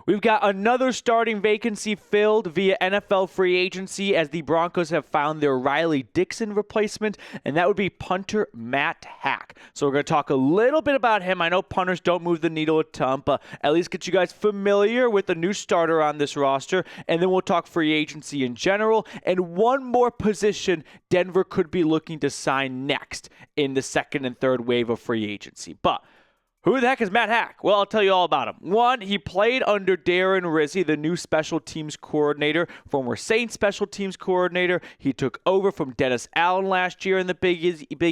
We've got another starting vacancy filled via NFL free agency as the Broncos have found their Riley Dixon replacement, and that would be punter Matt Haack. So we're going to talk a little bit about him. I know punters don't move the needle a ton, but at least get you guys familiar with the new starter on this roster, and then we'll talk free agency in general, and one more position Denver could be looking to sign next in the second and third wave of free agency. But who the heck is Matt Haack? Well, I'll tell you all about him. One, he played under Darren Rizzi, the new special teams coordinator, former Saints special teams coordinator. He took over from Dennis Allen last year in the Big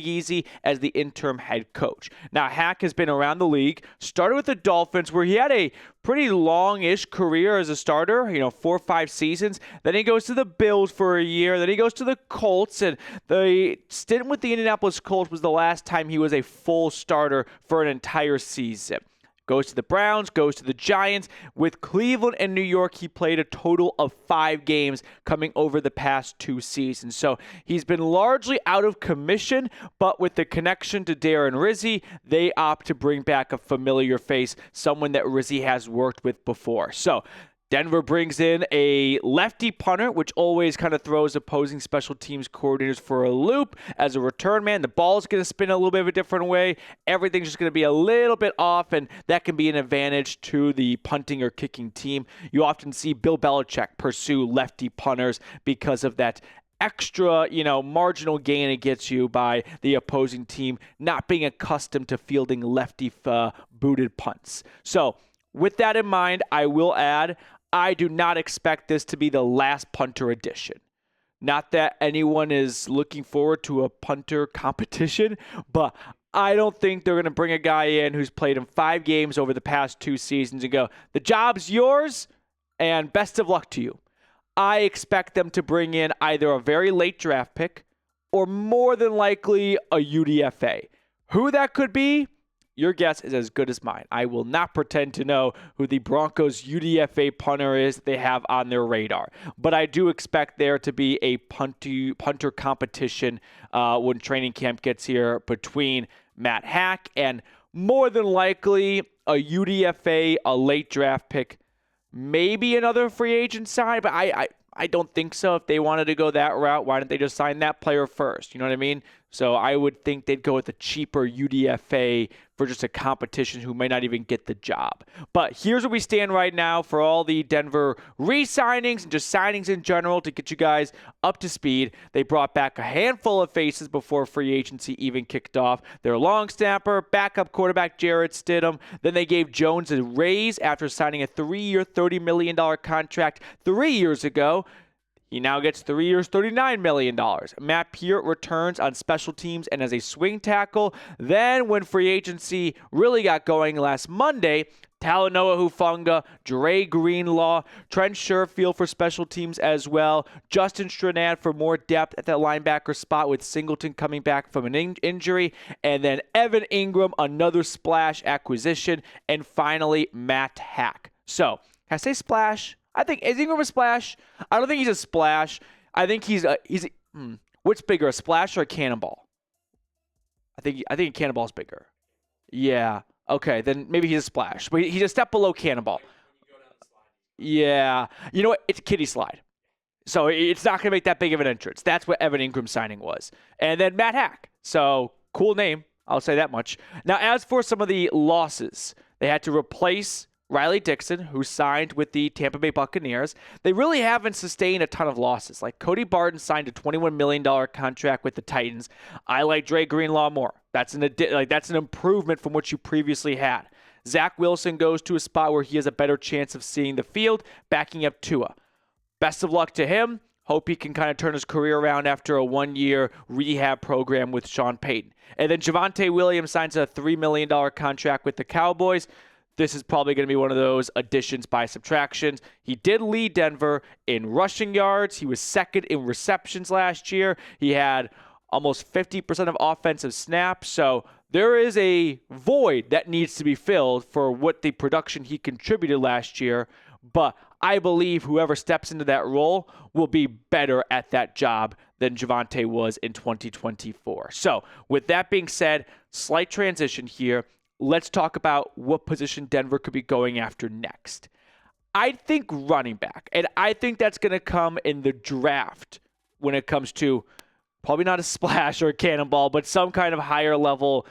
Easy as the interim head coach. Now, Haack has been around the league, started with the Dolphins, where he had a pretty long-ish career as a starter, 4 or 5 seasons. Then he goes to the Bills for a year. Then he goes to the Colts, and the stint with the Indianapolis Colts was the last time he was a full starter for an entire season. Goes to the Browns, goes to the Giants. With Cleveland and New York, he played a total of 5 games coming over the past 2 seasons. So he's been largely out of commission, but with the connection to Darren Rizzi, they opt to bring back a familiar face, someone that Rizzi has worked with before. So Denver brings in a lefty punter, which always kind of throws opposing special teams coordinators for a loop. As a return man, the ball's going to spin a little bit of a different way. Everything's just going to be a little bit off, and that can be an advantage to the punting or kicking team. You often see Bill Belichick pursue lefty punters because of that extra, marginal gain it gets you by the opposing team not being accustomed to fielding lefty booted punts. So with that in mind, I will add, I do not expect this to be the last punter edition. Not that anyone is looking forward to a punter competition, but I don't think they're going to bring a guy in who's played in 5 games over the past 2 seasons and go, the job's yours and best of luck to you. I expect them to bring in either a very late draft pick or more than likely a UDFA. Who that could be? Your guess is as good as mine. I will not pretend to know who the Broncos UDFA punter is they have on their radar. But I do expect there to be a punter competition when training camp gets here between Matt Haack and more than likely a UDFA, a late draft pick, maybe another free agent side, but I don't think so. If they wanted to go that route, why didn't they just sign that player first? You know what I mean? So I would think they'd go with a cheaper UDFA for just a competition who may not even get the job. But here's where we stand right now for all the Denver re-signings and just signings in general to get you guys up to speed. They brought back a handful of faces before free agency even kicked off. Their long snapper, backup quarterback Jarrett Stidham. Then they gave Jones a raise after signing a 3-year, $30 million contract 3 years ago. He now gets 3 years, $39 million. Matt Peart returns on special teams and as a swing tackle. Then when free agency really got going last Monday, Talanoa Hufanga, Dre Greenlaw, Trent Sherfield for special teams as well, Justin Strnad for more depth at that linebacker spot with Singleton coming back from an injury, and then Evan Ingram, another splash acquisition, and finally Matt Haack. So, can I say splash? I think, is Ingram a splash? I don't think he's a splash. I think what's bigger, a splash or a cannonball? I think a cannonball's bigger. Yeah. Okay, then maybe he's a splash. But he's a step below cannonball. Yeah. You know what? It's a kiddie slide. So it's not going to make that big of an entrance. That's what Evan Ingram's signing was. And then Matt Haack. So, cool name. I'll say that much. Now, as for some of the losses, they had to replace Riley Dixon, who signed with the Tampa Bay Buccaneers. They really haven't sustained a ton of losses. Like Cody Barton signed a $21 million contract with the Titans. I like Dre Greenlaw more. That's an improvement from what you previously had. Zach Wilson goes to a spot where he has a better chance of seeing the field, backing up Tua. Best of luck to him. Hope he can kind of turn his career around after a 1-year rehab program with Sean Payton. And then Javonte Williams signs a $3 million contract with the Cowboys. This is probably going to be one of those additions by subtractions. He did lead Denver in rushing yards. He was second in receptions last year. He had almost 50% of offensive snaps. So there is a void that needs to be filled for what the production he contributed last year. But I believe whoever steps into that role will be better at that job than Javonte was in 2024. So with that being said, slight transition here. Let's talk about what position Denver could be going after next. I think running back, and I think that's going to come in the draft when it comes to probably not a splash or a cannonball, but some kind of higher level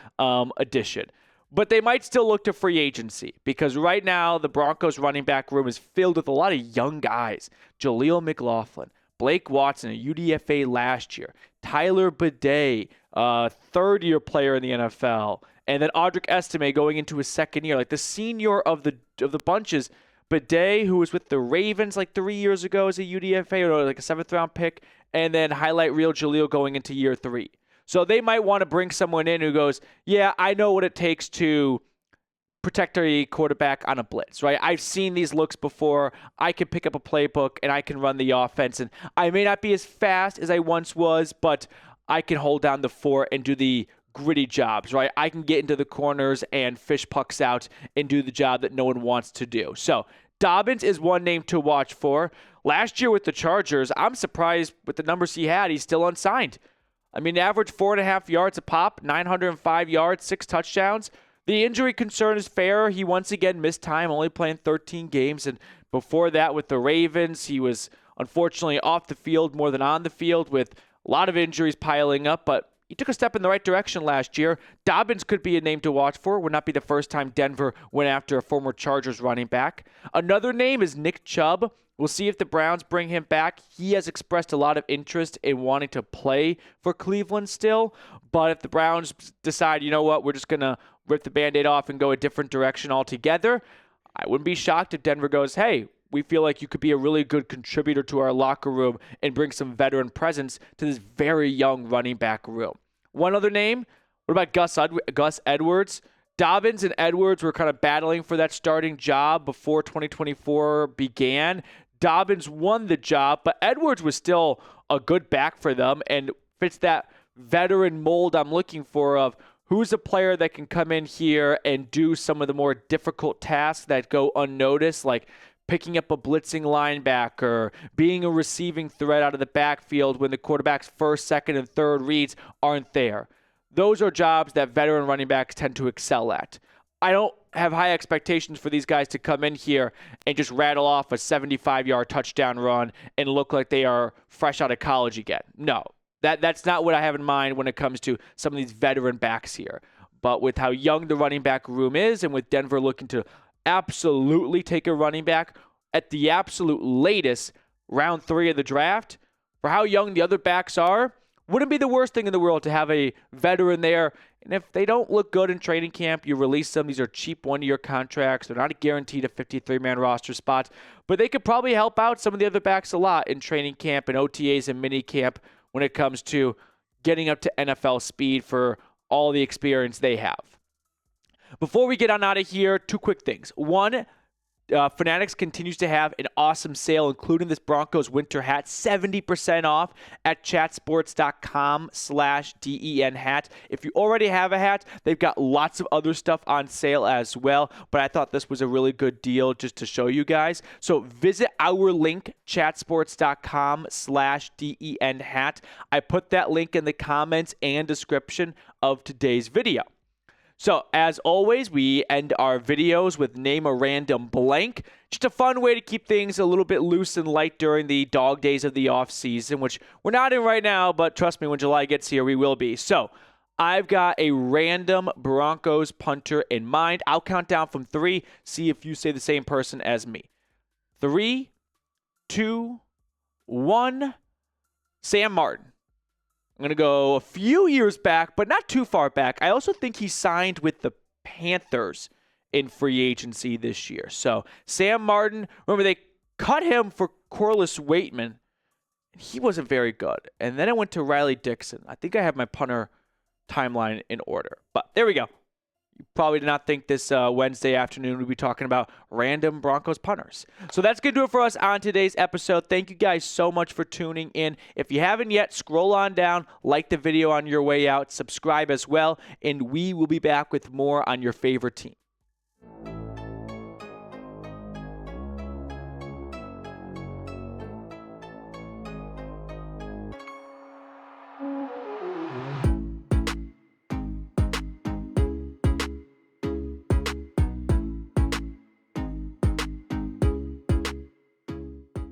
addition. But they might still look to free agency because right now the Broncos running back room is filled with a lot of young guys. Jaleel McLaughlin, Blake Watson, a UDFA last year, Tyler Bidet, third-year player in the NFL, and then Audric Estime going into his second year. Like the senior of the bunches, Bidet, who was with the Ravens like 3 years ago as a UDFA or like a 7th-round pick, and then highlight reel Jaleel going into year 3. So they might want to bring someone in who goes, yeah, I know what it takes to protect a quarterback on a blitz, right? I've seen these looks before. I can pick up a playbook and I can run the offense. And I may not be as fast as I once was, but I can hold down the fort and do the gritty jobs, right? I can get into the corners and fish pucks out and do the job that no one wants to do. So Dobbins is one name to watch for. Last year with the Chargers, I'm surprised with the numbers he had. He's still unsigned. I mean, average 4.5 yards a pop, 905 yards, 6 touchdowns. The injury concern is fair. He once again missed time, only playing 13 games. And before that with the Ravens, he was unfortunately off the field more than on the field with a lot of injuries piling up. But he took a step in the right direction last year. Dobbins could be a name to watch for. Would not be the first time Denver went after a former Chargers running back. Another name is Nick Chubb. We'll see if the Browns bring him back. He has expressed a lot of interest in wanting to play for Cleveland still. But if the Browns decide, you know what, we're just going to rip the Band-Aid off and go a different direction altogether, I wouldn't be shocked if Denver goes, hey, we feel like you could be a really good contributor to our locker room and bring some veteran presence to this very young running back room. One other name, what about Gus Edwards? Dobbins and Edwards were kind of battling for that starting job before 2024 began. Dobbins won the job, but Edwards was still a good back for them and fits that veteran mold I'm looking for of who's a player that can come in here and do some of the more difficult tasks that go unnoticed, like picking up a blitzing linebacker, being a receiving threat out of the backfield when the quarterback's first, second, and third reads aren't there. Those are jobs that veteran running backs tend to excel at. I don't have high expectations for these guys to come in here and just rattle off a 75-yard touchdown run and look like they are fresh out of college again. No, that's not what I have in mind when it comes to some of these veteran backs here. But with how young the running back room is and with Denver looking to absolutely take a running back at the absolute latest, round 3 of the draft, for how young the other backs are, wouldn't be the worst thing in the world to have a veteran there. And if they don't look good in training camp, you release them. These are cheap one-year contracts. They're not guaranteed a 53-man roster spot, but they could probably help out some of the other backs a lot in training camp and OTAs and mini camp when it comes to getting up to NFL speed for all the experience they have. Before we get on out of here, 2 quick things. One, Fanatics continues to have an awesome sale, including this Broncos winter hat, 70% off at chatsports.com/DEN hat. If you already have a hat, they've got lots of other stuff on sale as well, but I thought this was a really good deal just to show you guys. So visit our link, chatsports.com/DEN hat. I put that link in the comments and description of today's video. So, as always, we end our videos with Name a Random Blank. Just a fun way to keep things a little bit loose and light during the dog days of the offseason, which we're not in right now, but trust me, when July gets here, we will be. So, I've got a random Broncos punter in mind. I'll count down from 3, see if you say the same person as me. 3, 2, 1, Sam Martin. I'm going to go a few years back, but not too far back. I also think he signed with the Panthers in free agency this year. So Sam Martin, remember they cut him for Corliss Waitman. He wasn't very good. And then I went to Riley Dixon. I think I have my punter timeline in order. But there we go. You probably did not think this Wednesday afternoon we'd be talking about random Broncos punters. So that's going to do it for us on today's episode. Thank you guys so much for tuning in. If you haven't yet, scroll on down, like the video on your way out, subscribe as well, and we will be back with more on your favorite team.